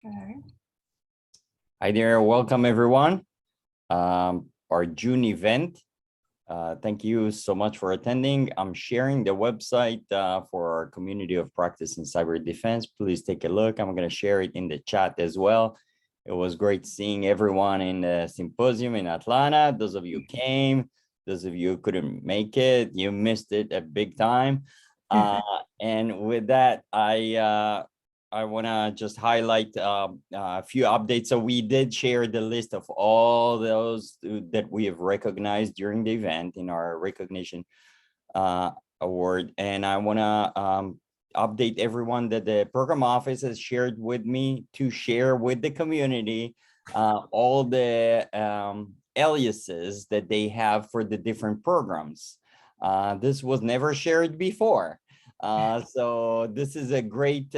Okay. Hi there, welcome everyone. Our June event. Thank you so much for attending. I'm sharing the website for our community of practice in cyber defense. Please take a look. I'm going to share it in the chat as well. It was great seeing everyone in the symposium in Atlanta. Those of you came, those of you who couldn't make it, you missed it a big time. And with that, I want to just highlight a few updates. So we did share the list of all those that we have recognized during the event in our recognition award. And I want to update everyone that the program office has shared with me to share with the community all the aliases that they have for the different programs. This was never shared before. So this is a great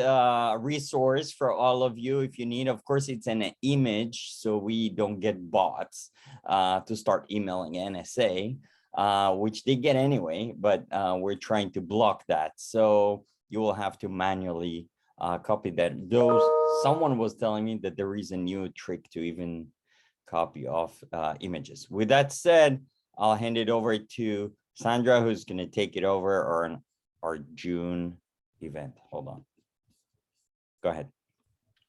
resource for all of you if you need. Of course, it's an image, so we don't get bots to start emailing NSA, which they get anyway, but we're trying to block that. So you will have to manually copy that. Someone was telling me that there is a new trick to even copy off images. With that said, I'll hand it over to Sandra, who's going to take it over, or our June event. Hold on. Go ahead.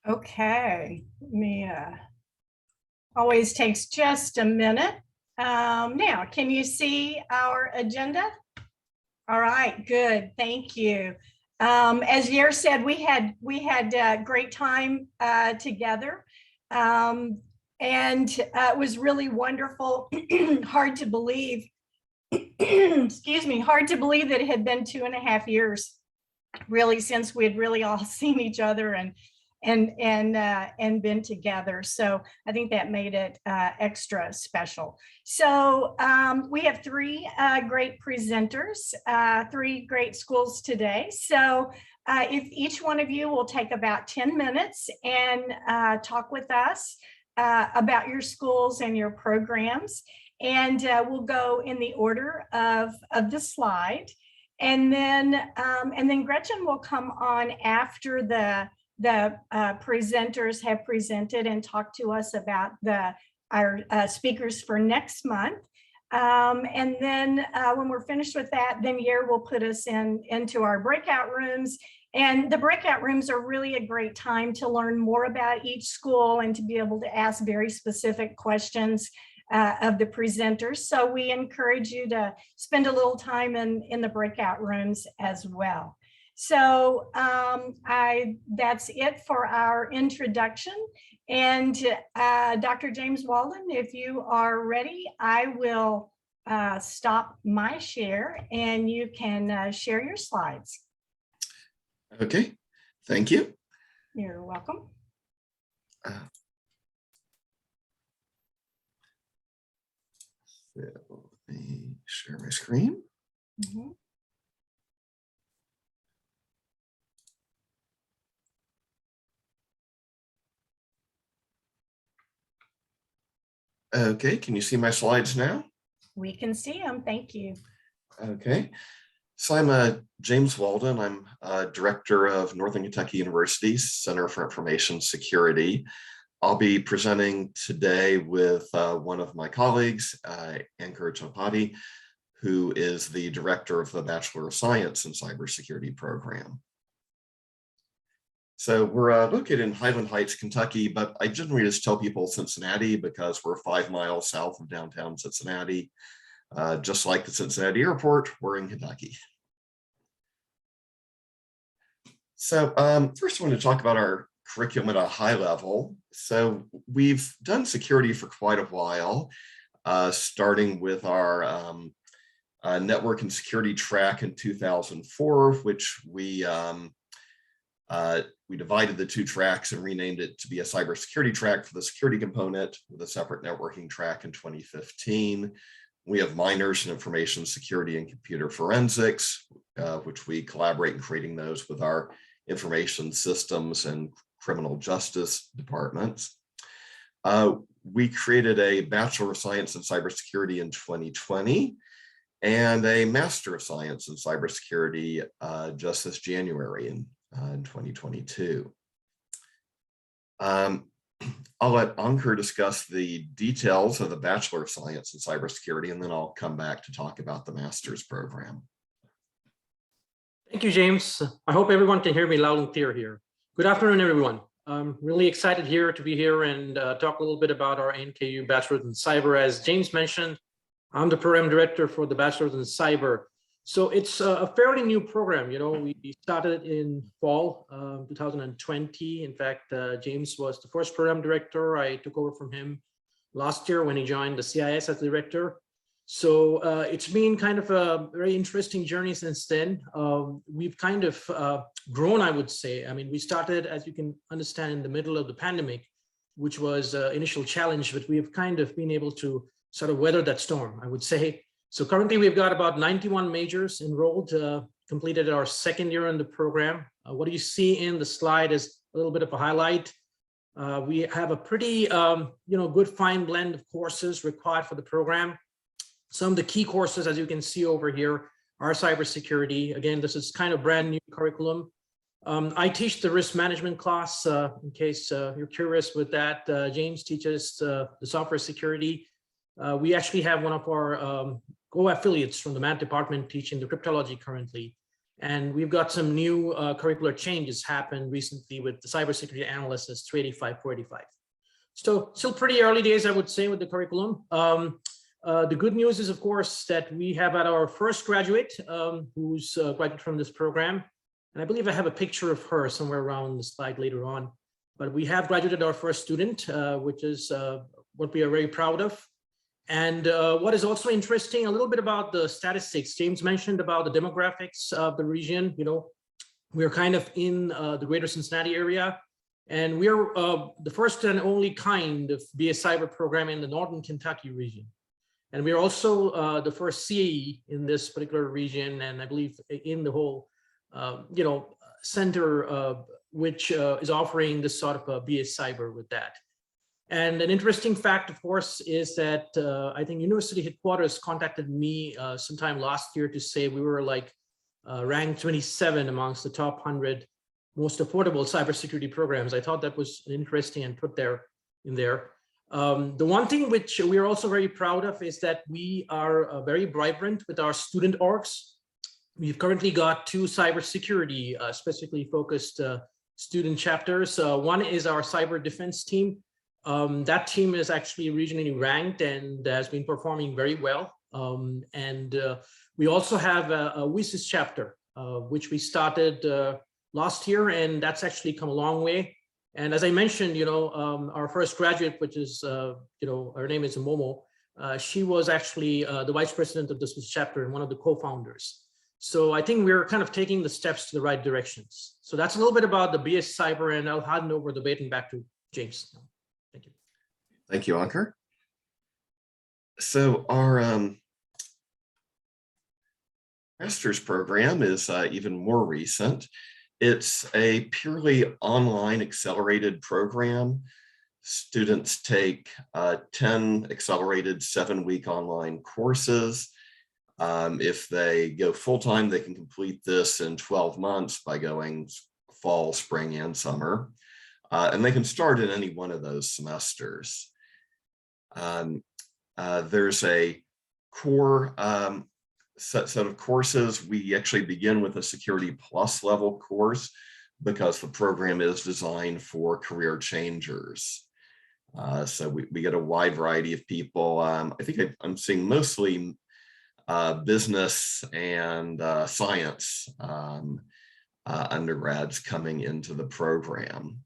Okay. Let me, always takes just a minute. Now, can you see our agenda? All right, good. Thank you. As Yair said, we had a great time together. And it was really wonderful. Hard to believe. Excuse me, hard to believe that it had been 2.5 years, really, since we had really all seen each other and been together. So I think that made it extra special. So we have three great presenters, three great schools today. So if each one of you will take about 10 minutes and talk with us about your schools and your programs. And we'll go in the order of the slide. And then Gretchen will come on after the presenters have presented and talk to us about our speakers for next month. And then when we're finished with that, then Yair will put us into our breakout rooms. And the breakout rooms are really a great time to learn more about each school and to be able to ask very specific questions of the presenters. So we encourage you to spend a little time in the breakout rooms as well. So that's it for our introduction. And Dr. James Walden, if you are ready, I will stop my share and you can share your slides. Okay, thank you. You're welcome. So let me share my screen. Mm-hmm. Okay, can you see my slides now? We can see them, thank you. Okay, so I'm James Walden. I'm Director of Northern Kentucky University's Center for Information Security. I'll be presenting today with one of my colleagues, Akkur Chattopadhyay, who is the director of the Bachelor of Science in Cybersecurity program. So we're located in Highland Heights, Kentucky, but I generally just tell people Cincinnati because we're 5 miles south of downtown Cincinnati. Just like the Cincinnati airport, we're in Kentucky. So first I want to talk about our curriculum at a high level. So we've done security for quite a while, starting with our network and security track in 2004, which we divided the two tracks and renamed it to be a cybersecurity track for the security component with a separate networking track in 2015. We have minors in information security and computer forensics, which we collaborate in creating those with our information systems and criminal justice departments. We created a Bachelor of Science in Cybersecurity in 2020 and a Master of Science in Cybersecurity just this January in 2022. I'll let Akkur discuss the details of the Bachelor of Science in Cybersecurity, and then I'll come back to talk about the master's program. Thank you, James. I hope everyone can hear me loud and clear here. Good afternoon, everyone. I'm really excited to be here and talk a little bit about our NKU Bachelor's in Cyber. As James mentioned, I'm the program director for the Bachelor's in Cyber. So it's a fairly new program. You know, we started in fall 2020. In fact, James was the first program director. I took over from him last year when he joined the CAEs as director. So it's been kind of a very interesting journey since then. We've kind of grown, I would say. I mean, we started, as you can understand, in the middle of the pandemic, which was an initial challenge, but we have kind of been able to sort of weather that storm, I would say. So currently we've got about 91 majors enrolled, completed our second year in the program. What you see in the slide is a little bit of a highlight. We have a pretty, good fine blend of courses required for the program. Some of the key courses, as you can see over here, are cybersecurity. Again, this is kind of brand new curriculum. I teach the risk management class, in case you're curious with that. James teaches the software security. We actually have one of our co-affiliates from the math department teaching the cryptology currently. And we've got some new curricular changes happened recently with the cybersecurity analysis 385, 485. So still pretty early days, I would say, with the curriculum. The good news is, of course, that we have had our first graduate who's graduated from this program. And I believe I have a picture of her somewhere around the slide later on. But we have graduated our first student, which is what we are very proud of. And what is also interesting, a little bit about the statistics. James mentioned about the demographics of the region. You know, we're kind of in the greater Cincinnati area. And we are the first and only kind of BS Cyber program in the Northern Kentucky region. And we are also the first CAE in this particular region, and I believe in the whole, center, which is offering this sort of a BS Cyber with that. And an interesting fact, of course, is that I think University Headquarters contacted me sometime last year to say we were like ranked 27 amongst the top 100 most affordable cybersecurity programs. I thought that was interesting and put there in there. The one thing which we are also very proud of is that we are very vibrant with our student orgs. We've currently got 2 cybersecurity specifically focused student chapters. One is our cyber defense team. That team is actually regionally ranked and has been performing very well. We also have a WISIS chapter, which we started last year, and that's actually come a long way. And as I mentioned, our first graduate, which is, her name is Momo. She was actually the vice president of this chapter and one of the co-founders. So I think we're kind of taking the steps to the right directions. So that's a little bit about the BS Cyber, and I'll hand over the baton back to James. Thank you. Thank you, Akkur. So our master's program is even more recent. It's a purely online accelerated program. Students take 10 accelerated 7-week online courses. If they go full-time, they can complete this in 12 months by going fall, spring, and summer. And they can start in any one of those semesters. There's a core set of courses. We actually begin with a Security Plus level course because the program is designed for career changers. So we get a wide variety of people. I think I'm seeing mostly business and science undergrads coming into the program.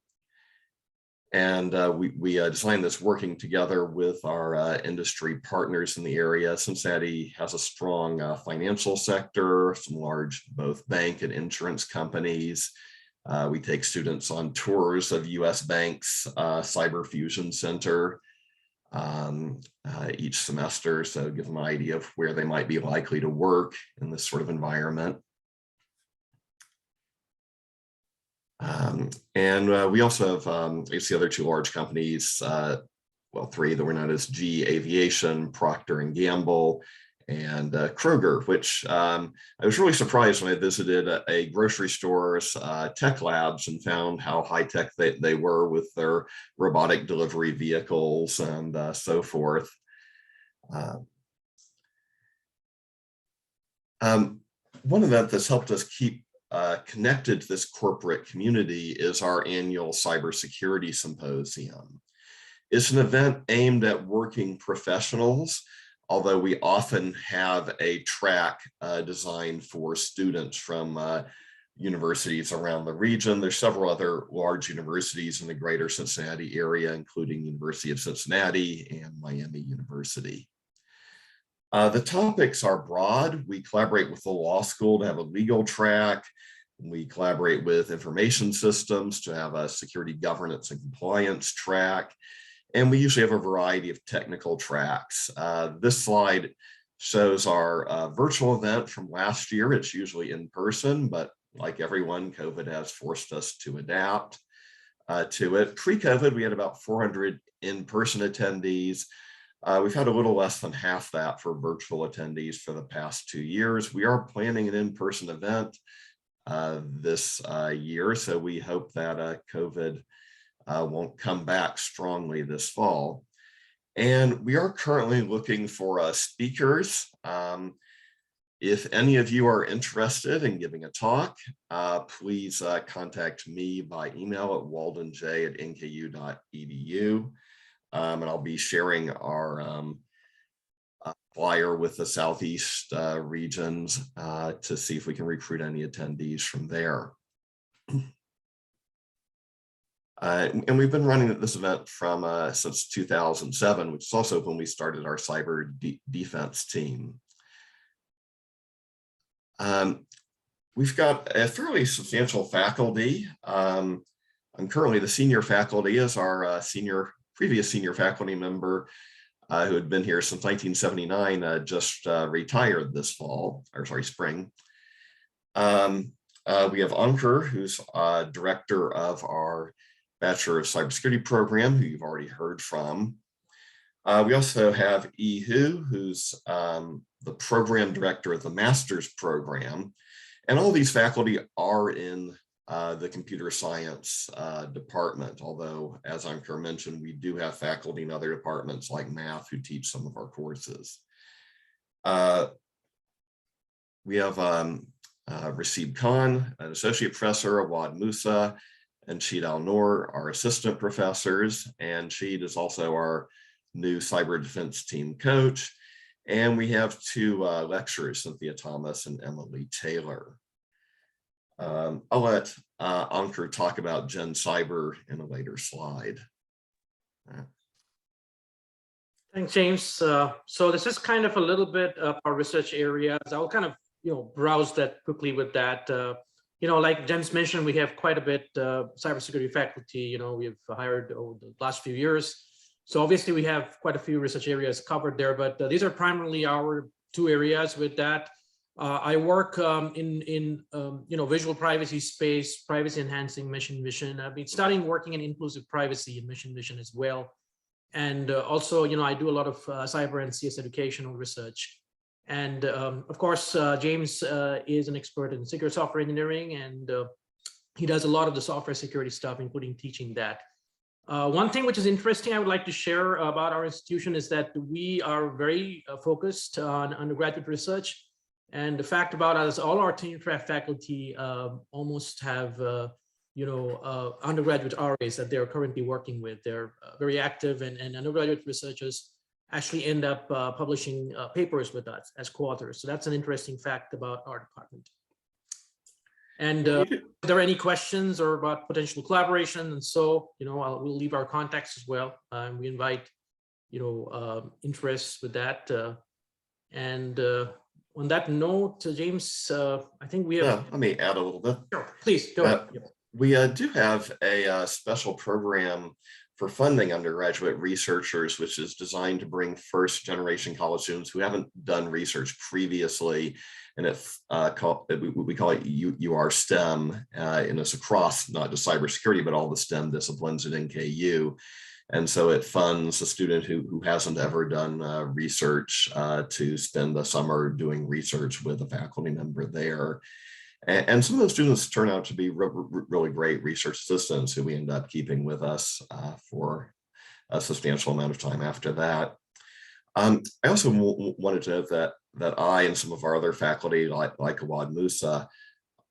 And we designed this working together with our industry partners in the area. Cincinnati has a strong financial sector, some large both bank and insurance companies. We take students on tours of US Bank's Cyber Fusion Center each semester, so give them an idea of where they might be likely to work in this sort of environment. We also have, it's the other 2 large companies, well, 3 that were known as G Aviation, Procter & Gamble, and Kroger, which I was really surprised when I visited a grocery store's tech labs and found how high tech they were with their robotic delivery vehicles and so forth. One event that's helped us keep connected to this corporate community is our annual Cybersecurity Symposium. It's an event aimed at working professionals, although we often have a track designed for students from universities around the region. There's several other large universities in the greater Cincinnati area, including University of Cincinnati and Miami University. The topics are broad. We collaborate with the law school to have a legal track. We collaborate with information systems to have a security governance and compliance track. And we usually have a variety of technical tracks. This slide shows our virtual event from last year. It's usually in person, but like everyone, COVID has forced us to adapt to it. Pre-COVID, we had about 400 in-person attendees. We've had a little less than half that for virtual attendees for the past 2 years. We are planning an in-person event this year, so we hope that COVID won't come back strongly this fall. And we are currently looking for speakers. If any of you are interested in giving a talk, please contact me by email at waldenj@nku.edu. And I'll be sharing our flyer with the Southeast regions to see if we can recruit any attendees from there. And we've been running this event from since 2007, which is also when we started our cyber defense team. We've got a fairly substantial faculty. I'm currently the senior faculty as our previous senior faculty member who had been here since 1979 just retired this spring. We have Akkur, who's director of our Bachelor of Cybersecurity program, who you've already heard from. We also have Hu, who's the program director of the master's program. And all these faculty are in the computer science department, although, as Akkur mentioned, we do have faculty in other departments like math who teach some of our courses. We have Rashid Khan, an associate professor, Awad Musa, and Sheed Al-Noor, our assistant professors, and Sheed is also our new cyber defense team coach. And we have two lecturers, Cynthia Thomas and Emily Taylor. I'll let Akkur talk about Gen Cyber in a later slide. Thanks, James. So this is kind of a little bit of our research areas. I'll kind of browse that quickly with that. Like James mentioned, we have quite a bit cybersecurity faculty. We've hired over the last few years. So obviously we have quite a few research areas covered there, but these are primarily our two areas with that. I work in visual privacy space, privacy enhancing mission vision. I've been starting working in inclusive privacy and mission vision as well. And also, I do a lot of cyber and CS educational research. And of course, James is an expert in secure software engineering, and he does a lot of the software security stuff, including teaching that. One thing which is interesting I would like to share about our institution is that we are very focused on undergraduate research. And the fact about us, all our tenure track faculty almost have undergraduate RAs that they're currently working with. They're very active, and undergraduate researchers actually end up publishing papers with us as co-authors. So that's an interesting fact about our department. And if there are any questions or about potential collaboration, and so, we'll leave our contacts as well. We invite, interests with that. And on that note, James, I think we have. Yeah, let me add a little bit. Sure, please go ahead. We do have a special program for funding undergraduate researchers, which is designed to bring first generation college students who haven't done research previously and we call it UR STEM, and it's across not just cybersecurity, but all the STEM disciplines at NKU. And so it funds a student who hasn't ever done research to spend the summer doing research with a faculty member there. And some of those students turn out to be really great research assistants who we end up keeping with us for a substantial amount of time after that. I also wanted to note that I and some of our other faculty, like Awad Musa,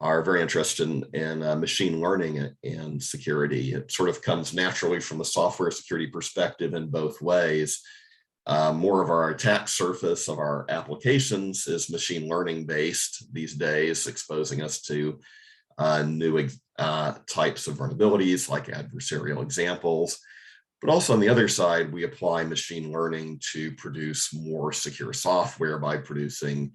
are very interested in machine learning and security. It sort of comes naturally from a software security perspective in both ways. More of our attack surface of our applications is machine learning based these days, exposing us to new types of vulnerabilities like adversarial examples. But also on the other side, we apply machine learning to produce more secure software by producing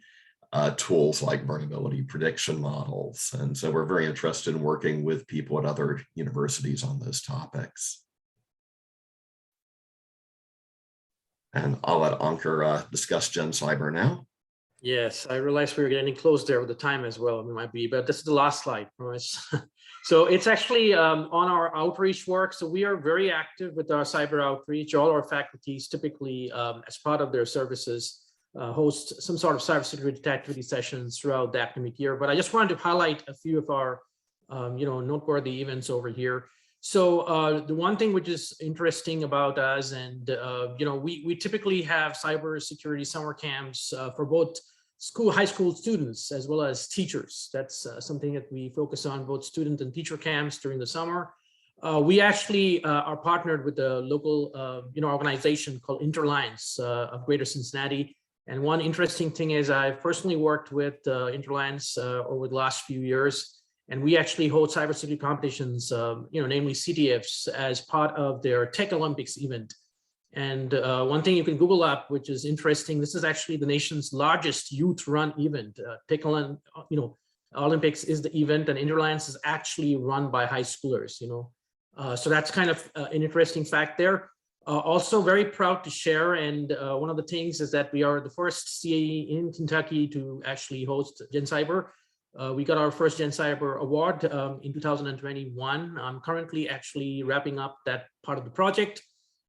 tools like vulnerability prediction models. And so we're very interested in working with people at other universities on those topics. And I'll let Ankur discuss Gen Cyber now. Yes, I realize we're getting close there with the time as well. We might be, but this is the last slide, promise. So it's actually on our outreach work. So we are very active with our cyber outreach. All our faculties typically, as part of their services, host some sort of cybersecurity activity sessions throughout the academic year. But I just wanted to highlight a few of our, noteworthy events over here. So the one thing which is interesting about us, and we typically have cybersecurity summer camps for both high school students as well as teachers. That's something that we focus on, both student and teacher camps during the summer. We actually are partnered with a local organization called Interlines of Greater Cincinnati. And one interesting thing is I've personally worked with Interlines over the last few years. And we actually hold cybersecurity competitions, namely CTFs, as part of their Tech Olympics event. And one thing you can Google up, which is interesting, this is actually the nation's largest youth-run event. Tech Olympics is the event, and Interlines is actually run by high schoolers. So that's kind of an interesting fact there. Also very proud to share, and one of the things is that we are the first CAE in Kentucky to actually host Gen Cyber. We got our first Gen Cyber award in 2021. I'm currently actually wrapping up that part of the project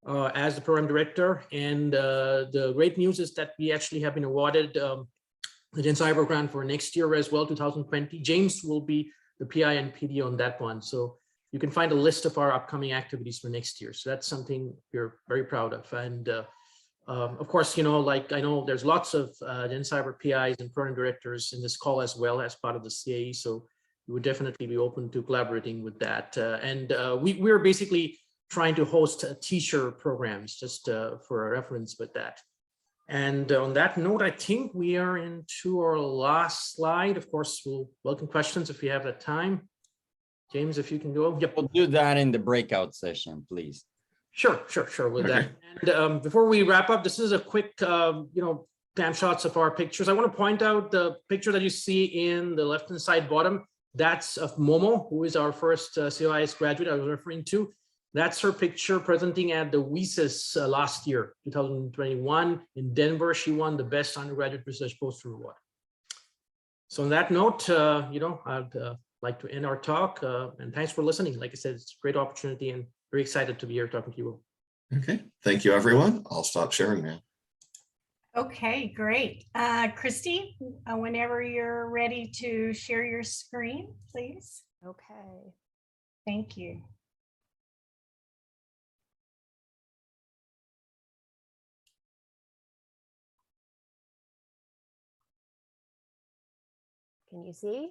as the program director. And the great news is that we actually have been awarded the Gen Cyber grant for next year as well, 2020. James will be the PI and PD on that one. So you can find a list of our upcoming activities for next year. So that's something we're very proud of. And of course, I know there's lots of Gen Cyber PIs and program directors in this call as well as part of the CAE. So we would definitely be open to collaborating with that. We're basically trying to host teacher programs just for a reference with that. And on that note, I think we are into our last slide. Of course, we'll welcome questions if we have the time. James, if you can go. Yep. We'll do that in the breakout session, please. Sure, with that. And before we wrap up, this is a quick, pan shots of our pictures. I want to point out the picture that you see in the left-hand side bottom. That's of Momo, who is our first CAEs graduate I was referring to. That's her picture presenting at the WESIS last year, 2021 in Denver. She won the best undergraduate research poster award. So on that note, I'd like to end our talk, and thanks for listening. Like I said, it's a great opportunity and very excited to be here talking to you all. Okay, thank you, everyone. I'll stop sharing now. Okay, great. Kristi, whenever you're ready to share your screen, please. Okay. Thank you. Can you see?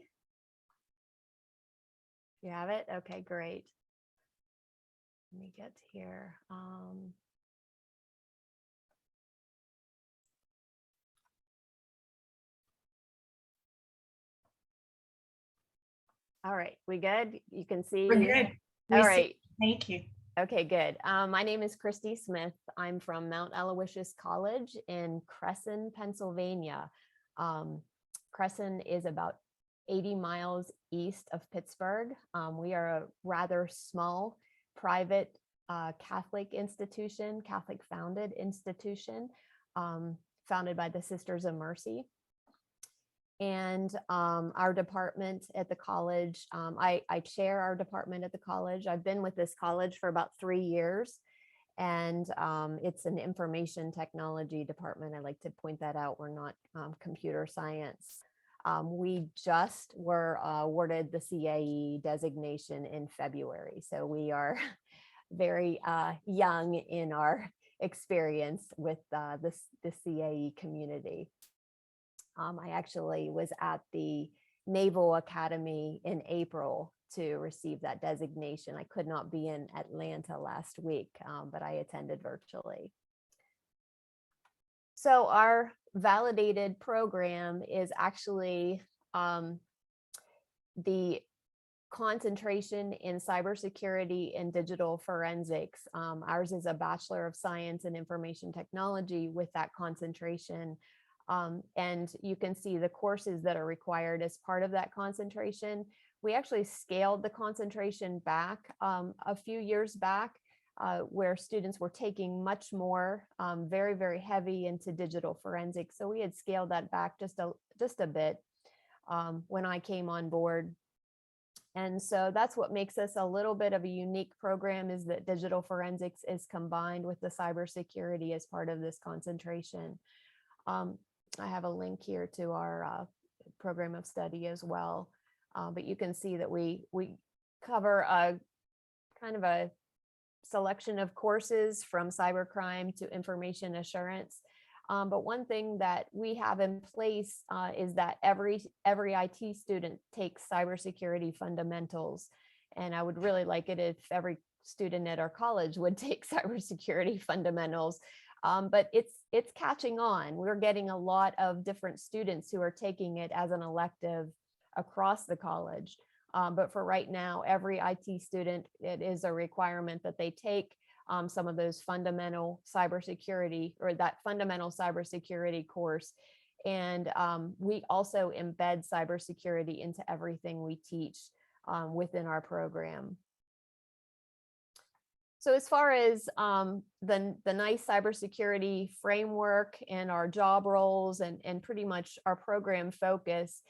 You have it? Okay, great. Let me get here. All right, we good? You can see? We're good. All right. Thank you. Okay, good. My name is Kristi Smith. I'm from Mount Aloysius College in Cresson, Pennsylvania. Cresson is about 80 miles east of Pittsburgh. We are a rather small private Catholic institution, Catholic founded institution, founded by the Sisters of Mercy. And our department at the college, I chair our department at the college. I've been with this college for about 3 years, and it's an information technology department. I like to point that out. We're not computer science. We just were awarded the CAE designation in February. So we are very young in our experience with the CAE community. I actually was at the Naval Academy in April to receive that designation. I could not be in Atlanta last week, but I attended virtually. So our validated program is actually the concentration in cybersecurity and digital forensics. Ours is a Bachelor of Science in Information Technology with that concentration. And you can see the courses that are required as part of that concentration. We actually scaled the concentration back a few years back, where students were taking much more, very, very heavy into digital forensics. So we had scaled that back just a bit when I came on board. And so that's what makes us a little bit of a unique program, is that digital forensics is combined with the cybersecurity as part of this concentration. I have a link here to our program of study as well. But you can see that we cover a kind of a selection of courses from cybercrime to information assurance. But one thing that we have in place is that every IT student takes cybersecurity fundamentals. And I would really like it if every student at our college would take cybersecurity fundamentals. But it's catching on. We're getting a lot of different students who are taking it as an elective across the college. But for right now, every IT student, it is a requirement that they take some of those fundamental cybersecurity, or that fundamental cybersecurity course. And we also embed cybersecurity into everything we teach within our program. So as far as the NICE cybersecurity framework and our job roles and pretty much our program focus,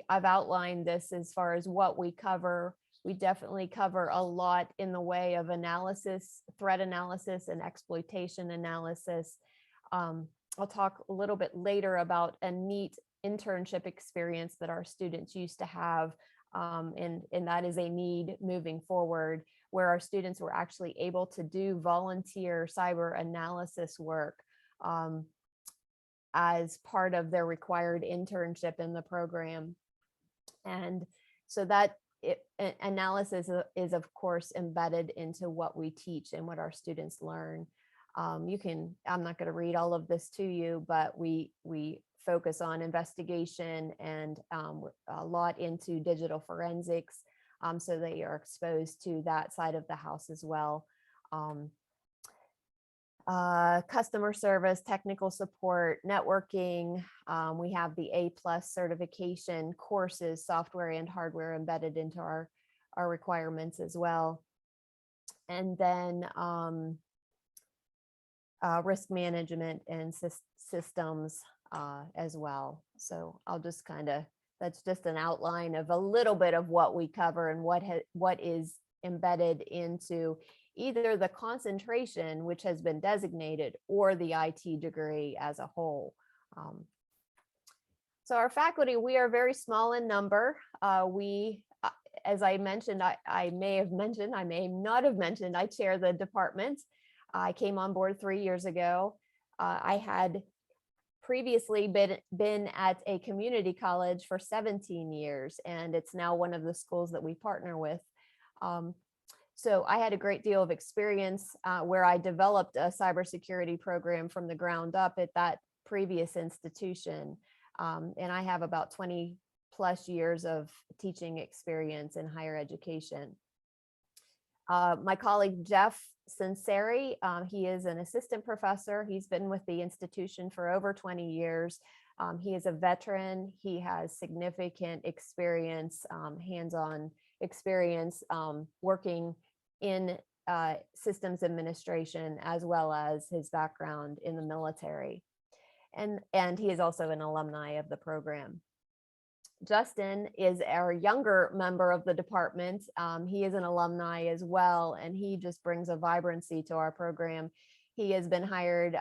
I've outlined this as far as what we cover. We definitely cover a lot in the way of analysis, threat analysis, and exploitation analysis. I'll talk a little bit later about a neat internship experience that our students used to have, and that is a need moving forward, where our students were actually able to do volunteer cyber analysis work as part of their required internship in the program. And so that analysis is of course embedded into what we teach and what our students learn. I'm not going to read all of this to you, but we focus on investigation and a lot into digital forensics. So they are exposed to that side of the house as well. Customer service, technical support, networking. We have the A+ certification courses, software and hardware embedded into our requirements as well. And then risk management and systems as well. So I'll just that's just an outline of a little bit of what we cover and what is embedded into either the concentration, which has been designated, or the IT degree as a whole. So our faculty, we are very small in number. As I mentioned, I may have mentioned, I may not have mentioned, I chair the department. I came on board 3 years ago. I had previously been at a community college for 17 years, and it's now one of the schools that we partner with. So I had a great deal of experience where I developed a cybersecurity program from the ground up at that previous institution. And I have about 20+ years of teaching experience in higher education. My colleague, Jeff Sinceri, he is an assistant professor. He's been with the institution for over 20 years. He is a veteran. He has significant experience, hands-on experience working in systems administration, as well as his background in the military. And he is also an alumni of the program. Justin is our younger member of the department. He is an alumni as well, and he just brings a vibrancy to our program. He has been hired.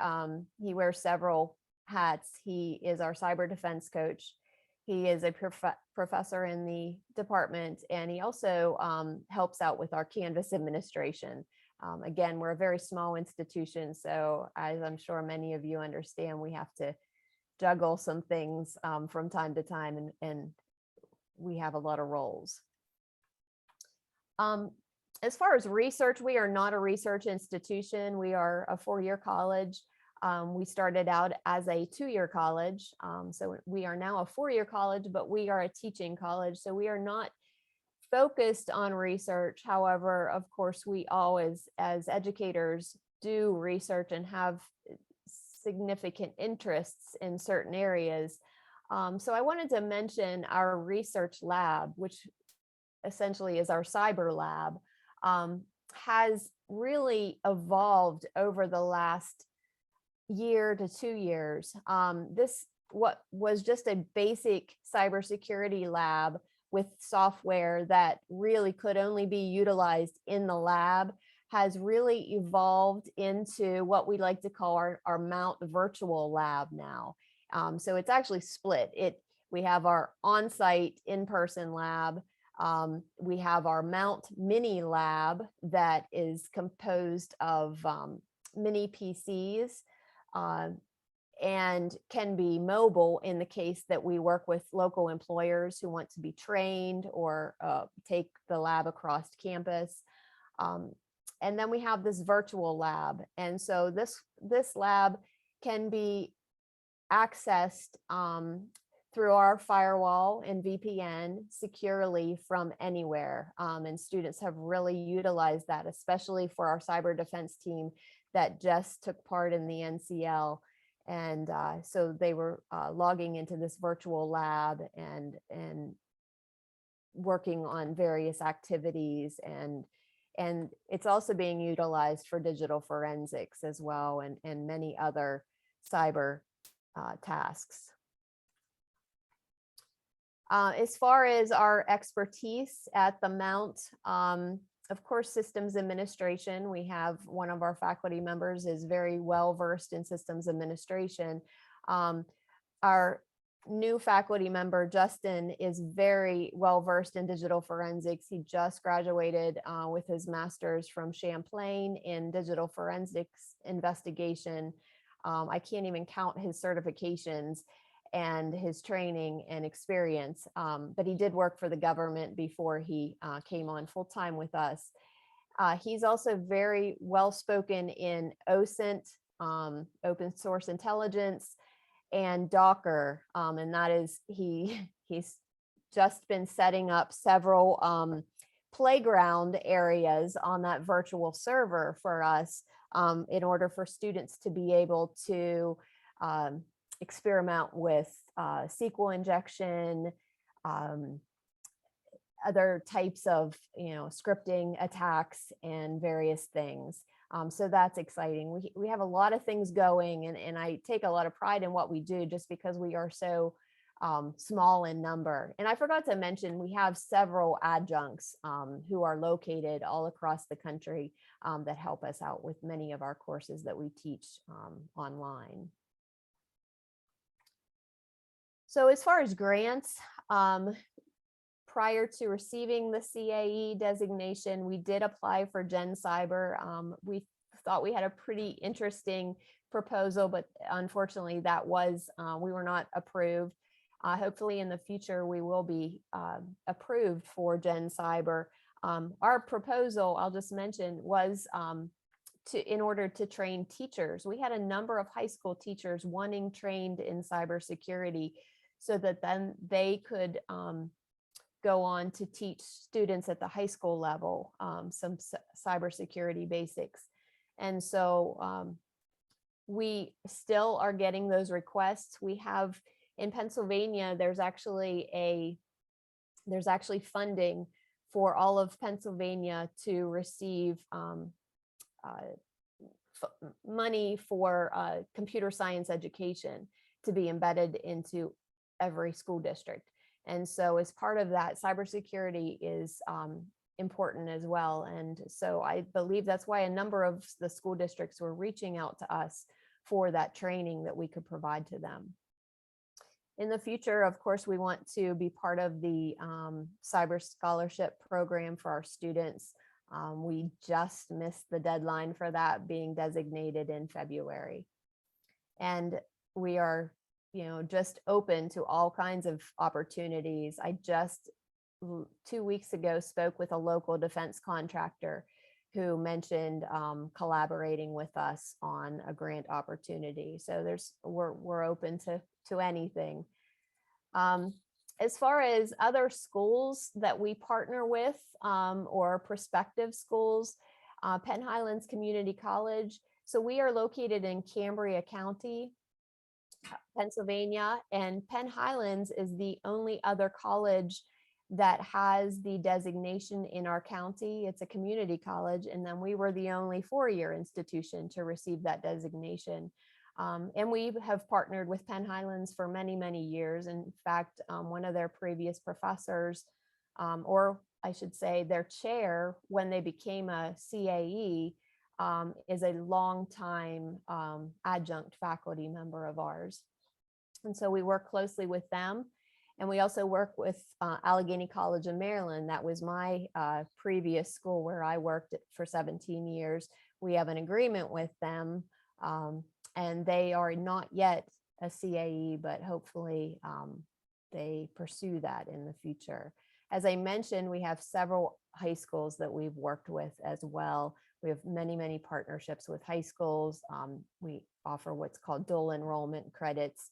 He wears several hats. He is our cyber defense coach. He is a professor in the department, and he also helps out with our Canvas administration. Again, we're a very small institution, so as I'm sure many of you understand, we have to juggle some things from time to time, and we have a lot of roles. As far as research, we are not a research institution. We are a four-year college. We started out as a two-year college. So we are now a four-year college, but we are a teaching college. So we are not focused on research. However, of course, we always, as educators, do research and have significant interests in certain areas. So I wanted to mention our research lab, which essentially is our cyber lab, has really evolved over the last year to 2 years. What was just a basic cybersecurity lab with software that really could only be utilized in the lab has really evolved into what we like to call our Mount virtual lab now. So it's actually split. We have our on-site in-person lab. We have our Mount mini lab that is composed of mini PCs and can be mobile in the case that we work with local employers who want to be trained or take the lab across campus. And then we have this virtual lab. And so this lab can be accessed through our firewall and VPN securely from anywhere. And students have really utilized that, especially for our cyber defense team that just took part in the NCL. And so they were logging into this virtual lab and working on various activities, and it's also being utilized for digital forensics as well, and many other cyber tasks. As far as our expertise at the Mount, of course, systems administration. We have one of our faculty members is very well versed in systems administration. Our new faculty member, Justin, is very well versed in digital forensics. He just graduated with his master's from Champlain in digital forensics investigation. I can't even count his certifications and his training and experience, but he did work for the government before he came on full time with us. He's also very well spoken in OSINT, open source intelligence, and Docker, and that is he's just been setting up several playground areas on that virtual server for us in order for students to be able to experiment with SQL injection, other types of scripting attacks and various things. So that's exciting. We have a lot of things going, and I take a lot of pride in what we do just because we are so small in number. And I forgot to mention, we have several adjuncts who are located all across the country that help us out with many of our courses that we teach online. So as far as grants, prior to receiving the CAE designation, we did apply for Gen Cyber. We thought we had a pretty interesting proposal, but unfortunately that was, we were not approved. Hopefully in the future, we will be approved for Gen Cyber. Our proposal, I'll just mention, was in order to train teachers. We had a number of high school teachers wanting trained in cybersecurity so that then they could go on to teach students at the high school level some cybersecurity basics. And so we still are getting those requests. We have in Pennsylvania, there's actually funding for all of Pennsylvania to receive money for computer science education to be embedded into every school district. And so as part of that, cybersecurity is important as well. And so I believe that's why a number of the school districts were reaching out to us for that training that we could provide to them. In the future, of course, we want to be part of the cyber scholarship program for our students. We just missed the deadline for that being designated in February. And we are, just open to all kinds of opportunities. I just 2 weeks ago spoke with a local defense contractor who mentioned collaborating with us on a grant opportunity. So we're open to anything. As far as other schools that we partner with or prospective schools, Penn Highlands Community College. So we are located in Cambria County, Pennsylvania, and Penn Highlands is the only other college that has the designation in our county. It's a community college, and then we were the only four-year institution to receive that designation. And we have partnered with Penn Highlands for many, many years. In fact, one of their previous professors, or I should say their chair, when they became a CAE, is a longtime adjunct faculty member of ours. And so we work closely with them. And we also work with Allegheny College of Maryland. That was my previous school where I worked for 17 years. We have an agreement with them, and they are not yet a CAE, but hopefully they pursue that in the future. As I mentioned, we have several high schools that we've worked with as well. We have many, many partnerships with high schools. We offer what's called dual enrollment credits,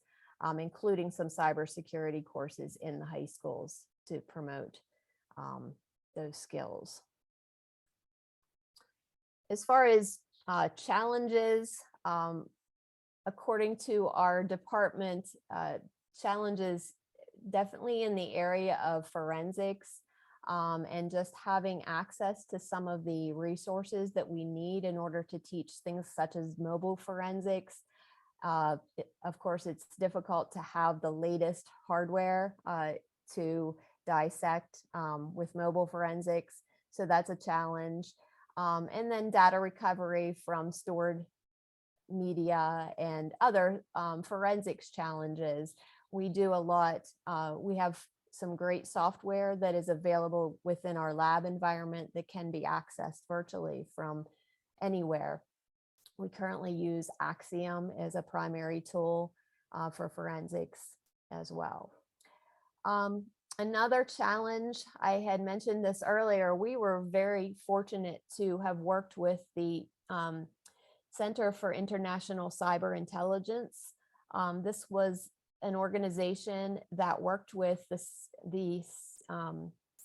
including some cybersecurity courses in the high schools to promote those skills. As far as challenges, according to our department, challenges definitely in the area of forensics and just having access to some of the resources that we need in order to teach things such as mobile forensics. Of course, it's difficult to have the latest hardware to dissect with mobile forensics. So that's a challenge. And then data recovery from stored media and other forensics challenges. We do a lot. We have some great software that is available within our lab environment that can be accessed virtually from anywhere. We currently use Axiom as a primary tool for forensics as well. Another challenge, I had mentioned this earlier, we were very fortunate to have worked with the Center for International Cyber Intelligence. This was an organization that worked with the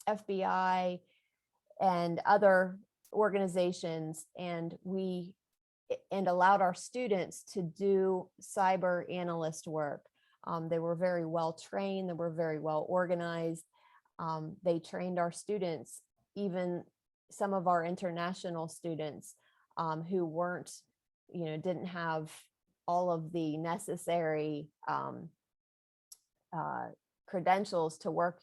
FBI and other organizations, and allowed our students to do cyber analyst work. They were very well trained, they were very well organized. They trained our students, even some of our international students who weren't, didn't have all of the necessary credentials to work,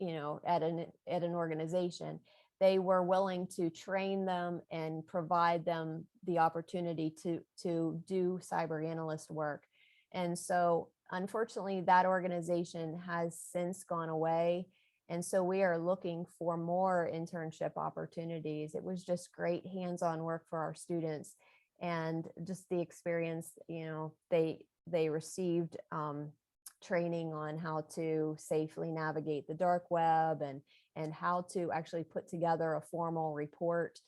at an organization. They were willing to train them and provide them the opportunity to do cyber analyst work. And so unfortunately, that organization has since gone away. And so we are looking for more internship opportunities. It was just great hands-on work for our students, and just the experience, they received training on how to safely navigate the dark web and how to actually put together a formal report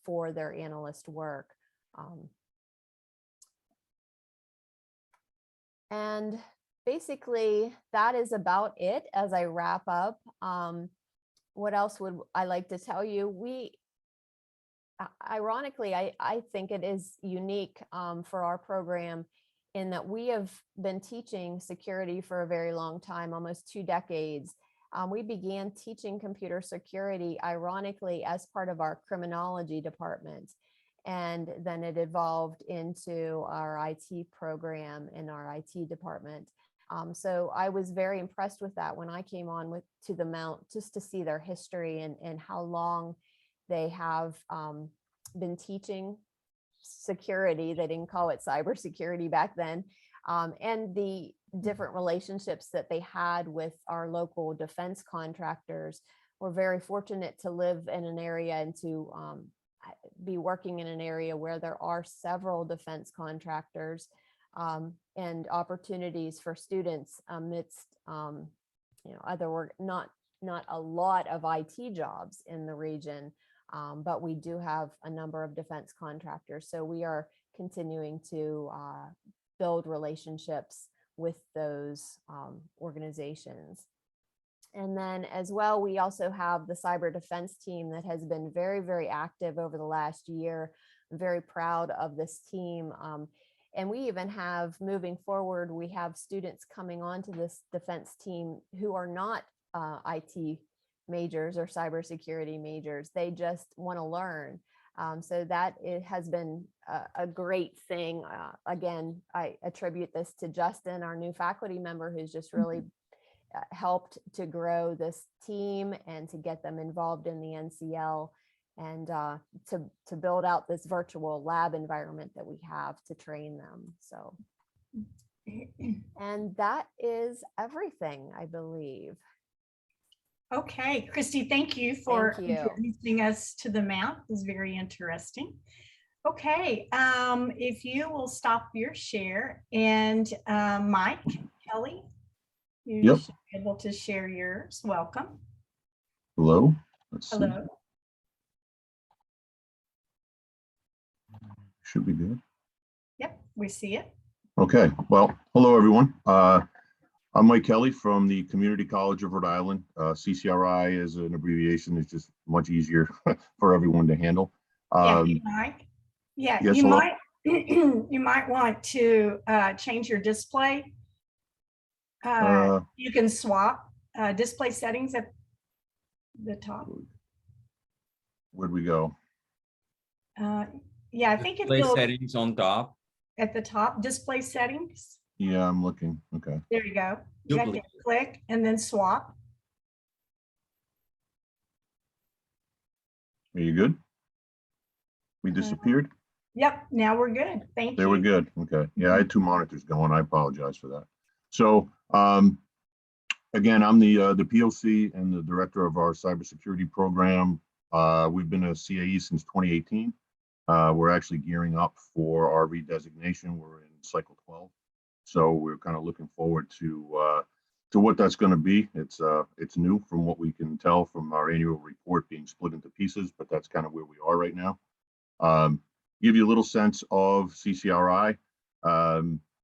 for their analyst work. And basically that is about it as I wrap up. What else would I like to tell you? Ironically, I think it is unique for our program in that we have been teaching security for a very long time, almost 2 decades. We began teaching computer security, ironically, as part of our criminology department. And then it evolved into our IT program in our IT department. So I was very impressed with that when I came on to the Mount, just to see their history and how long they have been teaching security. They didn't call it cybersecurity back then. And the different relationships that they had with our local defense contractors. We're very fortunate to live in an area and to be working in an area where there are several defense contractors and opportunities for students amidst, other work, not a lot of IT jobs in the region, but we do have a number of defense contractors. So we are continuing to build relationships with those organizations. And then as well, we also have the cyber defense team that has been very, very active over the last year. I'm very proud of this team. And we even have, moving forward, we have students coming onto this defense team who are not IT majors or cybersecurity majors. They just want to learn. So that it has been a great thing. Again, I attribute this to Justin, our new faculty member, who's just really helped to grow this team and to get them involved in the NCL and to build out this virtual lab environment that we have to train them. So, and that is everything, I believe. Okay, Kristi, thank you for introducing us to the Mount. It was very interesting. Okay, if you will stop your share, and Mike, Kelly, you should be able to share yours. Welcome. Hello. Hello. Should be good. Yep, we see it. Okay, well, hello everyone. I'm Mike Kelly from the Community College of Rhode Island. CCRI as an abbreviation is just much easier for everyone to handle. Mike. Yeah, yes, you might you might want to change your display. You can swap display settings at the top. Where'd we go? Yeah, I think it's display settings on top. At the top, display settings. Yeah, I'm looking. Okay. There you go. You have to click and then swap. Are you good? We disappeared? Yep, now we're good. Thank you. They were good. Okay. Yeah, I had two monitors going. I apologize for that. So again, I'm the POC and the director of our cybersecurity program. We've been a CAE since 2018. We're actually gearing up for our redesignation. We're in cycle 12. So we're kind of looking forward to what that's going to be. It's new from what we can tell from our annual report being split into pieces, but that's kind of where we are right now. Give you a little sense of CCRI.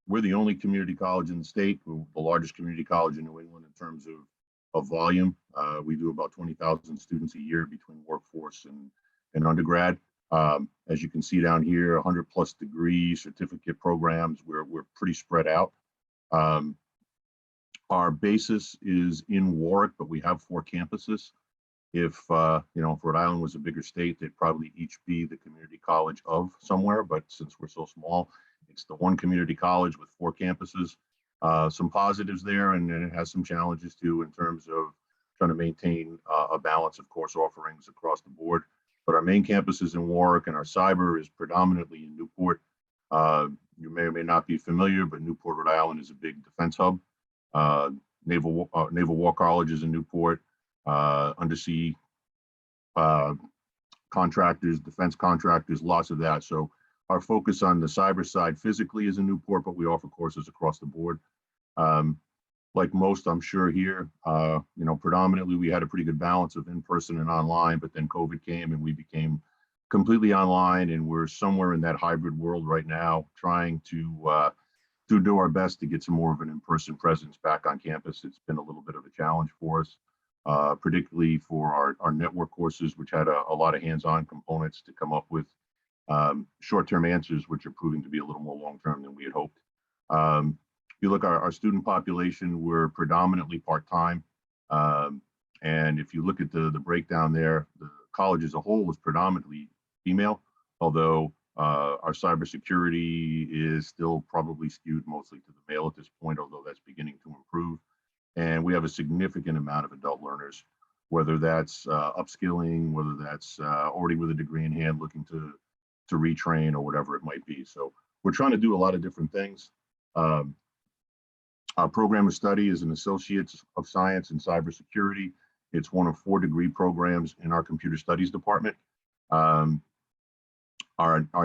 We're the only community college in the state. We're the largest community college in New England in terms of volume. We do about 20,000 students a year between workforce and undergrad. As you can see down here, 100+ degree certificate programs. We're pretty spread out. Our basis is in Warwick, but we have 4 campuses. If if Rhode Island was a bigger state, they'd probably each be the community college of somewhere. But since we're so small, it's the one community college with 4 campuses. Some positives there, and it has some challenges too in terms of trying to maintain a balance of course offerings across the board. But our main campus is in Warwick, and our cyber is predominantly in Newport. You may or may not be familiar, but Newport, Rhode Island is a big defense hub. Naval War College is in Newport. Undersea contractors, defense contractors, lots of that. So our focus on the cyber side physically is in Newport, but we offer courses across the board. Like most, I'm sure here, predominantly we had a pretty good balance of in-person and online, but then COVID came and we became completely online, and we're somewhere in that hybrid world right now, trying to do our best to get some more of an in-person presence back on campus. It's been a little bit of a challenge for us, particularly for our network courses, which had a lot of hands-on components to come up with short-term answers, which are proving to be a little more long-term than we had hoped. If you look at our student population, we're predominantly part-time. And if you look at the breakdown there, the college as a whole is predominantly female, although Our cybersecurity is still probably skewed mostly to the male at this point, although that's beginning to improve. And we have a significant amount of adult learners, whether that's upskilling, whether that's already with a degree in hand looking to retrain or whatever it might be. So we're trying to do a lot of different things. Our program of study is an Associate of Science in Cybersecurity. It's one of 4 degree programs in our Computer Studies department. Our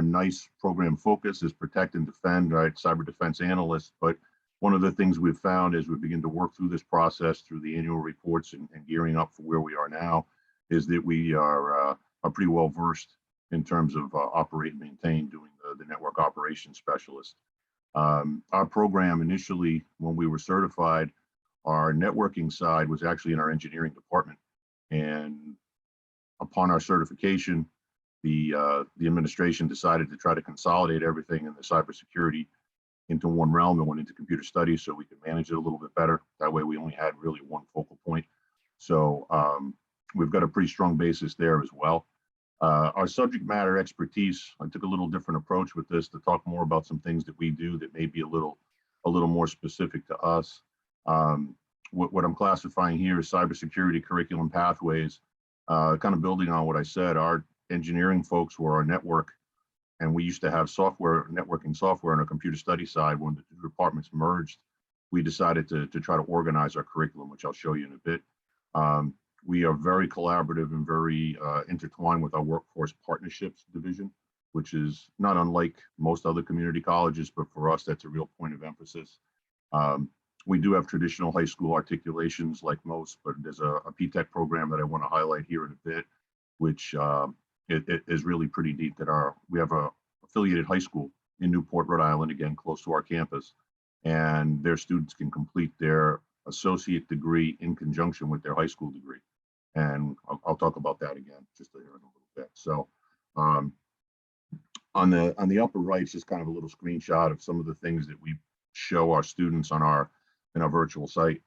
nice program focus is protect and defend, right? Cyber defense analyst. But one of the things we've found as we begin to work through this process, through the annual reports and gearing up for where we are now, is that we are pretty well versed in terms of operate and maintain, doing the network operations specialist. Our program initially, when we were certified, our networking side was actually in our engineering department. And upon our certification, the administration decided to try to consolidate everything in the cybersecurity into one realm and went into computer studies so we could manage it a little bit better. That way we only had really one focal point. So we've got a pretty strong basis there as well. Our subject matter expertise, I took a little different approach with this to talk more about some things that we do that may be a little more specific to us. What I'm classifying here is cybersecurity curriculum pathways, kind of building on what I said. Our engineering folks were our network, and we used to have networking software on our computer study side. When the 2 departments merged, we decided to try to organize our curriculum, which I'll show you in a bit. We are very collaborative and very intertwined with our workforce partnerships division, which is not unlike most other community colleges, but for us, that's a real point of emphasis. We do have traditional high school articulations like most, but there's a P-Tech program that I want to highlight here in a bit, which it is really pretty neat that we have a affiliated high school in Newport, Rhode Island, again, close to our campus, and their students can complete their associate degree in conjunction with their high school degree. And I'll talk about that again just here in a little bit. So on the upper right is just kind of a little screenshot of some of the things that we show our students on our virtual site.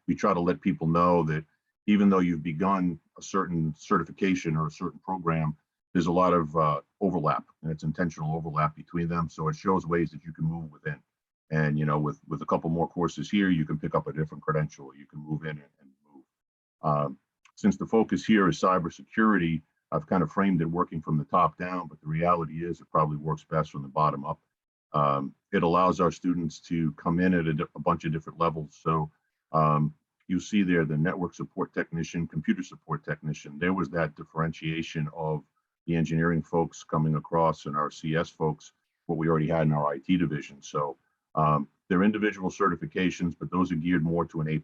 We try to let people know that even though you've begun a certain certification or a certain program, there's a lot of overlap, and it's intentional overlap between them. So it shows ways that you can move within. And with a couple more courses here, you can pick up a different credential. You can move in and move. Since the focus here is cybersecurity, I've kind of framed it working from the top down, but the reality is it probably works best from the bottom up. It allows our students to come in at a bunch of different levels. So you see there the network support technician, computer support technician. There was that differentiation of the engineering folks coming across and our CS folks, what we already had in our IT division. So they're individual certifications, but those are geared more to an A+.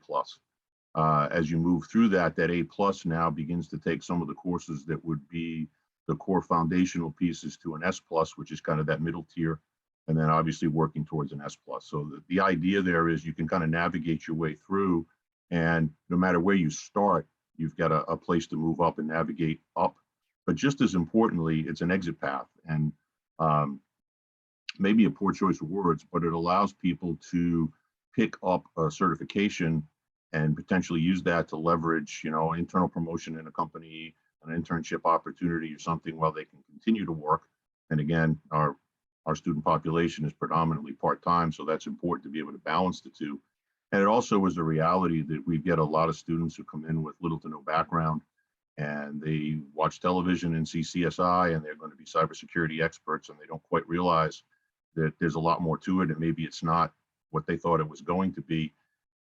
As you move through that A+ now begins to take some of the courses that would be the core foundational pieces to an S+, which is kind of that middle tier, and then obviously working towards an S+. So the idea there is you can kind of navigate your way through, and no matter where you start, you've got a place to move up and navigate up. But just as importantly, it's an exit path, and maybe a poor choice of words, but it allows people to pick up a certification and potentially use that to leverage, internal promotion in a company, an internship opportunity or something while they can continue to work. And again, our student population is predominantly part-time, so that's important to be able to balance the two. And it also is a reality that we get a lot of students who come in with little to no background, and they watch television and see CSI, and they're going to be cybersecurity experts, and they don't quite realize that there's a lot more to it, and maybe it's not what they thought it was going to be.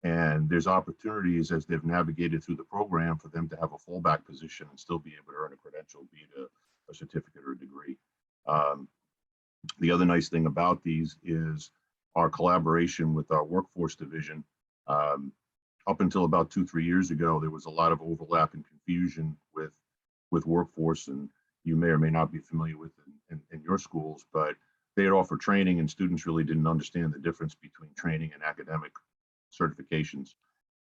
And there's opportunities as they've navigated through the program for them to have a fallback position and still be able to earn a credential, be it a certificate or a degree. The other nice thing about these is our collaboration with our workforce division. Up until about 2-3 years ago, there was a lot of overlap and confusion with workforce, and you may or may not be familiar with in your schools, but they had offered training and students really didn't understand the difference between training and academic certifications.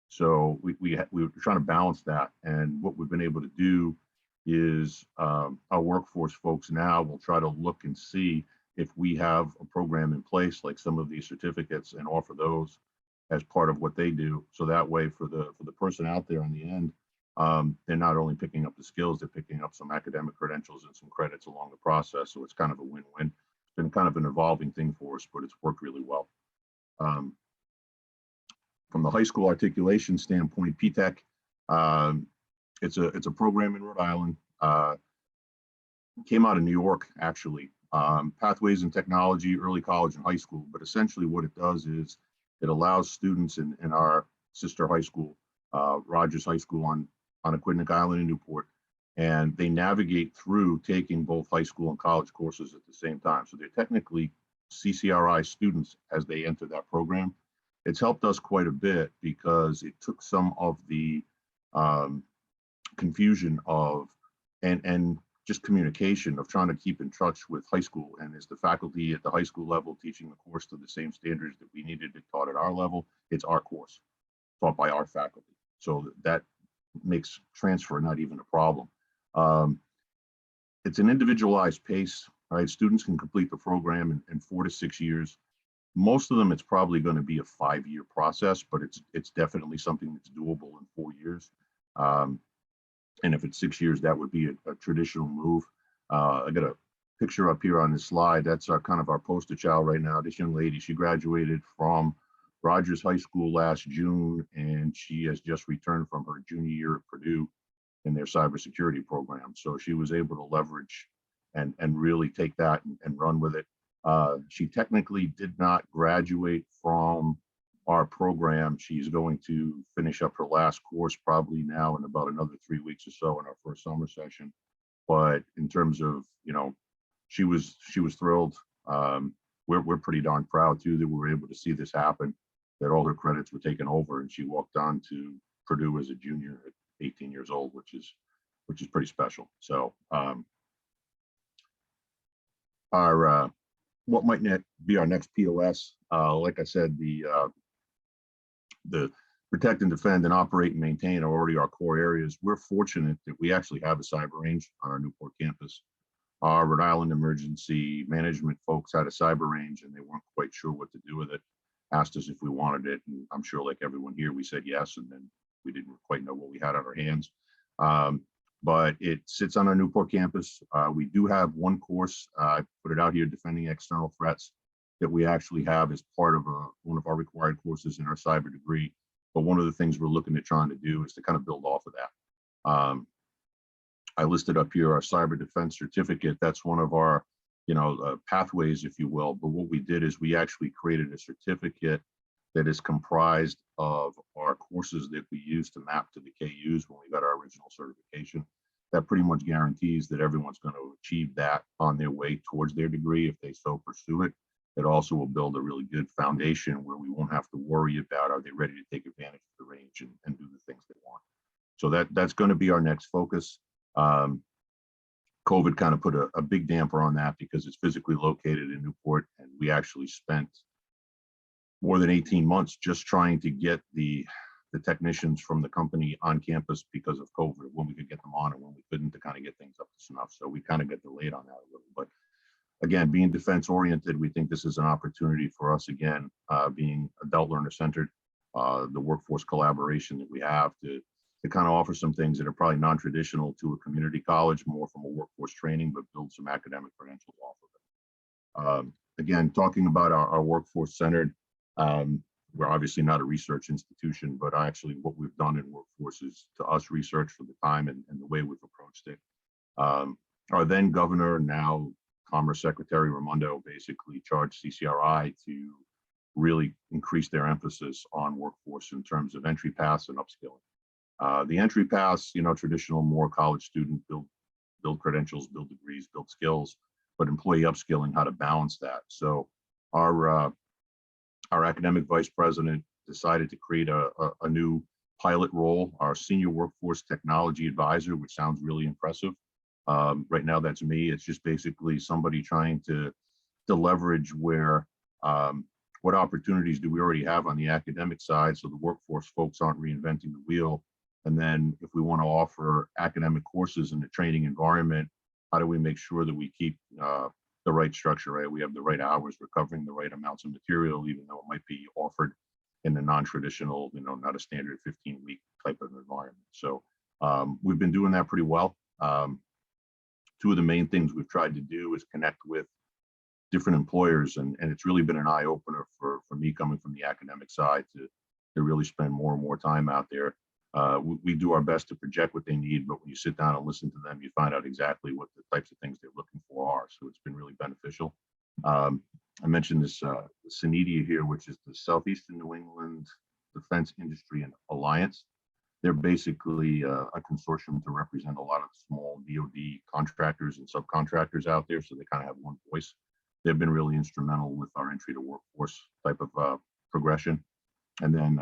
So we were trying to balance that, and what we've been able to do is our workforce folks now will try to look and see if we have a program in place like some of these certificates and offer those as part of what they do. So that way for the person out there in the end they're not only picking up the skills, they're picking up some academic credentials and some credits along the process. So it's kind of a win-win. It's been kind of an evolving thing for us, but it's worked really well. From the high school articulation standpoint, PTEC, it's a program in Rhode Island. Came out of New York, actually. Pathways in technology, early college and high school. But essentially what it does is it allows students in our sister high school, Rogers High School on Aquidneck Island in Newport, and they navigate through taking both high school and college courses at the same time. So they're technically CCRI students as they enter that program. It's helped us quite a bit because it took some of the confusion of and just communication of trying to keep in touch with high school. And is the faculty at the high school level teaching the course to the same standards that we needed it taught at our level? It's our course taught by our faculty. So that makes transfer not even a problem. It's an individualized pace, right? Students can complete the program in 4 to 6 years. Most of them, it's probably going to be a 5-year process, but it's definitely something that's doable in 4 years. And if it's 6 years, that would be a traditional move. I got a picture up here on this slide. That's our kind of our poster child right now. This young lady, she graduated from Rogers High School last June, and she has just returned from her junior year at Purdue in their cybersecurity program. So she was able to leverage and really take that and run with it. She technically did not graduate from our program. She's going to finish up her last course probably now in about another 3 weeks or so in our first summer session. But in terms of, you know, she was thrilled. We're pretty darn proud too that we were able to see this happen, that all her credits were taken over and she walked on to Purdue as a junior at 18 years old, which is pretty special. So our what might be our next POS, like I said, the protect and defend and operate and maintain are already our core areas. We're fortunate that we actually have a cyber range on our Newport campus. Our Rhode Island emergency management folks had a cyber range and they weren't quite sure what to do with it. Asked us if we wanted it, and I'm sure like everyone here, we said yes, and then we didn't quite know what we had on our hands. But it sits on our Newport campus. We do have one course, I put it out here, Defending External Threats, that we actually have as part of one of our required courses in our cyber degree. But one of the things we're looking at trying to do is to kind of build off of that. I listed up here our cyber defense certificate. That's one of our, pathways, if you will. But what we did is we actually created a certificate that is comprised of our courses that we use to map to the CAEs when we got our original certification. That pretty much guarantees that everyone's going to achieve that on their way towards their degree if they so pursue it. It also will build a really good foundation where we won't have to worry about, are they ready to take advantage of the range and do the things they want. So that's going to be our next focus. COVID kind of put a big damper on that because it's physically located in Newport, and we actually spent more than 18 months just trying to get the technicians from the company on campus because of COVID, when we could get them on and when we couldn't, to kind of get things up to snuff. So we kind of got delayed on that a little. But again, being defense oriented, we think this is an opportunity for us, again, being adult learner centered, the workforce collaboration that we have to kind of offer some things that are probably non-traditional to a community college, more from a workforce training, but build some academic credentials off of it. Again, talking about our workforce centered, we're obviously not a research institution, but actually what we've done in workforce is, to us, research for the time and the way we've approached it. Our then governor, now Commerce Secretary Raimondo, basically charged CCRI to really increase their emphasis on workforce in terms of entry paths and upskilling. The entry paths, traditional, more college student, build credentials, build degrees, build skills, but employee upskilling, how to balance that. So our academic vice president decided to create a new pilot role, our senior workforce technology advisor, which sounds really impressive. Right now, that's me. It's just basically somebody trying to leverage where, what opportunities do we already have on the academic side, so the workforce folks aren't reinventing the wheel. And then if we want to offer academic courses in the training environment, how do we make sure that we keep the right structure, right? We have the right hours, we're covering the right amounts of material, even though it might be offered in a non-traditional, not a standard 15-week type of environment. So We've been doing that pretty well. Two of the main things we've tried to do is connect with different employers, and it's really been an eye opener for me coming from the academic side to really spend more and more time out there. We do our best to project what they need, but when you sit down and listen to them, you find out exactly what the types of things they're looking for are. So it's been really beneficial. I mentioned this CAEs here, which is the Southeastern New England Defense Industry and Alliance. They're basically a consortium to represent a lot of small DoD contractors and subcontractors out there, so they kind of have one voice. They've been really instrumental with our entry to workforce type of progression. And then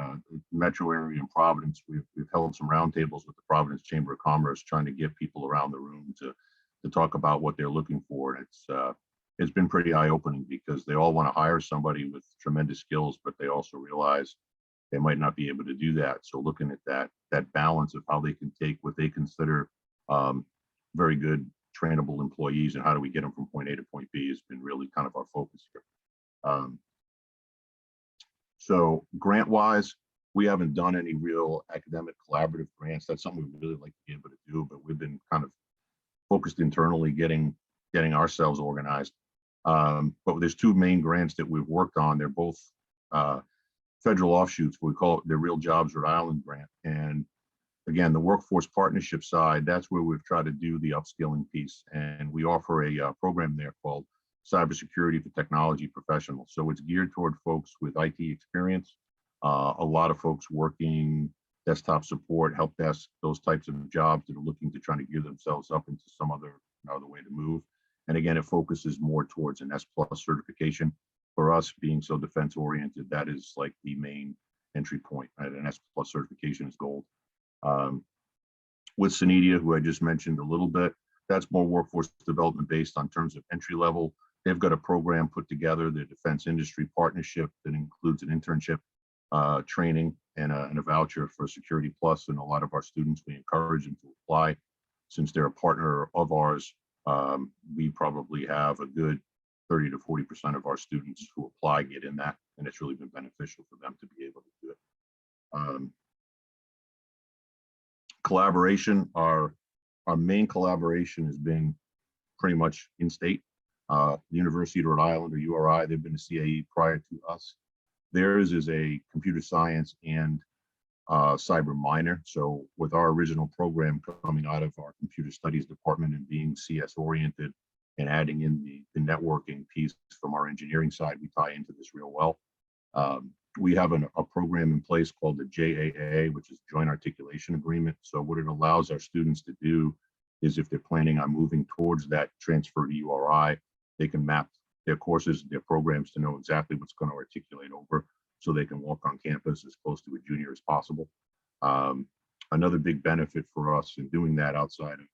metro area in Providence, we've held some roundtables with the Providence Chamber of Commerce, trying to get people around the room to talk about what they're looking for. And it's been pretty eye-opening because they all want to hire somebody with tremendous skills, but they also realize they might not be able to do that. So looking at that balance of how they can take what they consider very good trainable employees and how do we get them from point A to point B has been really kind of our focus here. So grant-wise, we haven't done any real academic collaborative grants. That's something we'd really like to be able to do, but we've been kind of focused internally getting ourselves organized. But there's two main grants that we've worked on. They're both federal offshoots. We call it the Real Jobs Rhode Island grant. And again, the workforce partnership side, that's where we've tried to do the upskilling piece. And we offer a program there called Cybersecurity for Technology Professionals. So it's geared toward folks with IT experience, a lot of folks working desktop support, help desk, those types of jobs that are looking to try to gear themselves up into some other way to move. And again, it focuses more towards an S+ certification. For us, being so defense oriented, that is like the main entry point. Right? An S+ certification is gold. With CAEs, who I just mentioned a little bit, that's more workforce development based on terms of entry level. They've got a program put together, the Defense Industry Partnership, that includes an internship, training, and a voucher for Security Plus. And a lot of our students, we encourage them to apply. Since they're a partner of ours, we probably have a good 30 to 40% of our students who apply get in that, and it's really been beneficial for them to be able to do it. Collaboration, our main collaboration has been pretty much in-state. The University of Rhode Island, or URI, they've been a CAE prior to us. Theirs is a computer science and cyber minor. So with our original program coming out of our computer studies department and being CS oriented and adding in the networking piece from our engineering side, we tie into this real well. We have a program in place called the JAA, which is Joint Articulation Agreement. So what it allows our students to do is, if they're planning on moving towards that transfer to URI, they can map their courses, their programs to know exactly what's going to articulate over, so they can walk on campus as close to a junior as possible. Another big benefit for us in doing that outside of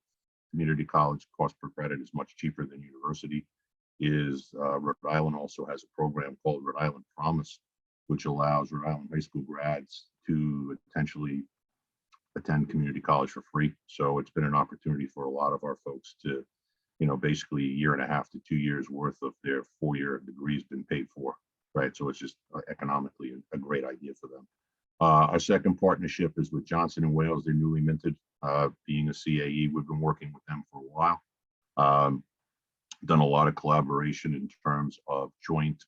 community college, cost per credit is much cheaper than university, is Rhode Island also has a program called Rhode Island Promise, which allows Rhode Island high school grads to potentially attend community college for free. So it's been an opportunity for a lot of our folks to, basically 1.5 to 2 years worth of their 4-year degrees been paid for, right? So it's just economically a great idea for them. Our second partnership is with Johnson & Wales. They're newly minted, being a CAE. We've been working with them for a while. Done a lot of collaboration in terms of joint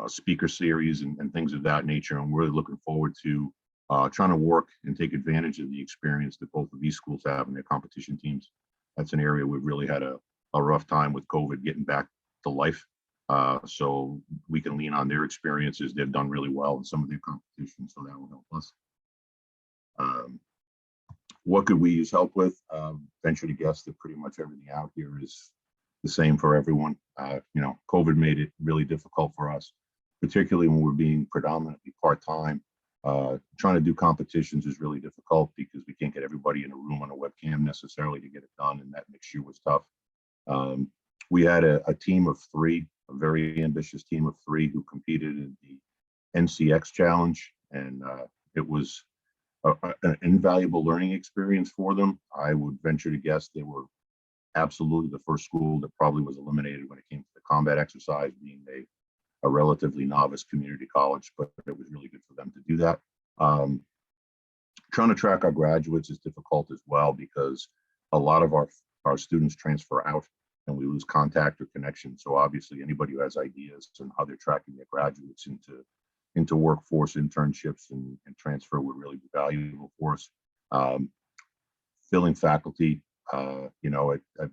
speaker series and things of that nature. And we're really looking forward to trying to work and take advantage of the experience that both of these schools have in their competition teams. That's an area we've really had a rough time with COVID getting back to life. So we can lean on their experiences. They've done really well in some of their competitions, so that will help us. What could we use help with? Venture to guess that pretty much everything out here is the same for everyone. COVID made it really difficult for us, particularly when we're being predominantly part-time. Trying to do competitions is really difficult because we can't get everybody in a room on a webcam necessarily to get it done, and that mixture was tough. We had a team of 3, a very ambitious team of 3 who competed in the NCX challenge, and it was an invaluable learning experience for them. I would venture to guess they were absolutely the first school that probably was eliminated when it came to the combat exercise, being a relatively novice community college, but it was really good for them to do that. Trying to track our graduates is difficult as well because a lot of our students transfer out and we lose contact or connection. So obviously anybody who has ideas on how they're tracking their graduates into workforce internships and transfer would really be valuable for us. Filling faculty, you know, I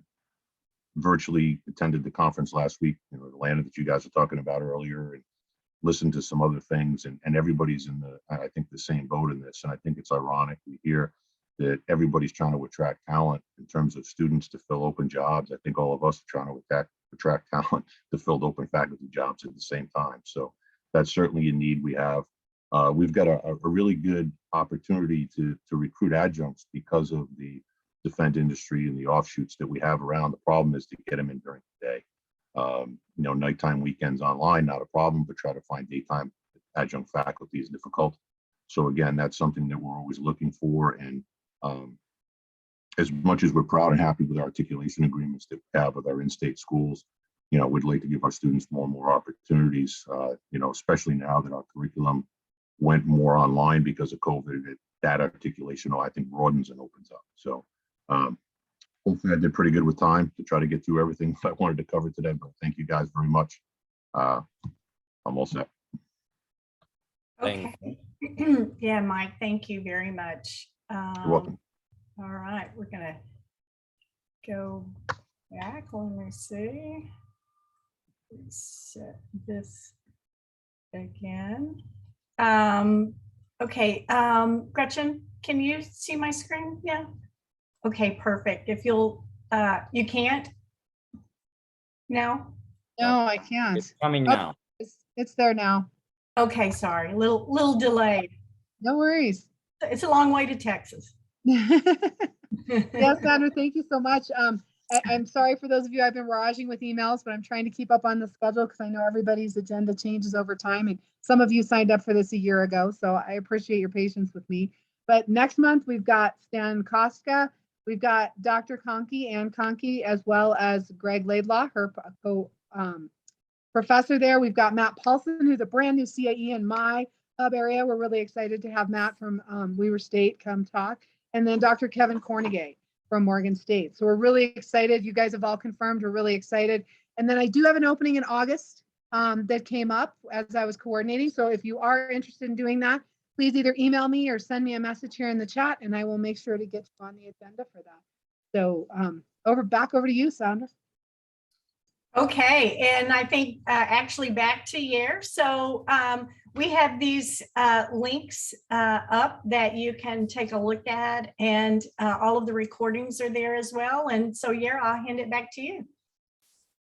virtually attended the conference last week, you know, Atlanta that you guys were talking about earlier, and listened to some other things, and everybody's in I think the same boat in this. And I think it's ironic we hear that everybody's trying to attract talent in terms of students to fill open jobs. I think all of us are trying to attract talent to fill open faculty jobs at the same time. So that's certainly a need we have. We've got a really good opportunity to recruit adjuncts because of the defense industry and the offshoots that we have around. The problem is to get them in during the day. You know, nighttime, weekends, online, not a problem, but try to find daytime adjunct faculty is difficult. So again, that's something that we're always looking for. And as much as we're proud and happy with our articulation agreements that we have with our in-state schools, you know, we'd like to give our students more and more opportunities, you know, especially now that our curriculum went more online because of COVID. That articulation, I think, broadens and opens up. So hopefully I did pretty good with time to try to get through everything I wanted to cover today, but thank you guys very much. I'm all set. Okay. Yeah, Mike, thank you very much. You're welcome. All right, we're gonna go back. Let me see. Set this again. Okay, Gretchen, can you see my screen? Yeah. Okay, perfect. If you'll, you can't now? No, I can't. It's coming Oh, now. It's there now. Okay, sorry, little delayed. No worries. It's a long way to Texas. Yes, Sandra, thank you so much. I'm sorry for those of you I've been barraging with emails, but I'm trying to keep up on the schedule because I know everybody's agenda changes over time. And some of you signed up for this a year ago, so I appreciate your patience with me. But next month, we've got Stan Koska, we've got Dr. Conkey, Ann Conkey, as well as Greg Laidlaw, her professor there. We've got Matt Paulson, who's a brand new CAE in my hub area. We're really excited to have Matt from Weaver State come talk. And then Dr. Kevin Cornegay from Morgan State. So we're really excited. You guys have all confirmed. We're really excited. And then I do have an opening in August that came up as I was coordinating. So if you are interested in doing that, please either email me or send me a message here in the chat, and I will make sure to get you on the agenda for that. So back over to you, Sandra. Okay, and I think actually back to Yair. So we have these links up that you can take a look at, and all of the recordings are there as well. And so Yair, I'll hand it back to you.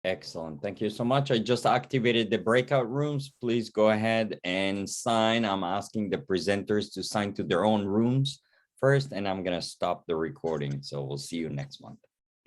Excellent. Thank you so much. I just activated the breakout rooms. Please go ahead and sign. I'm asking the presenters to sign to their own rooms first, and I'm going to stop the recording. So we'll see you next month.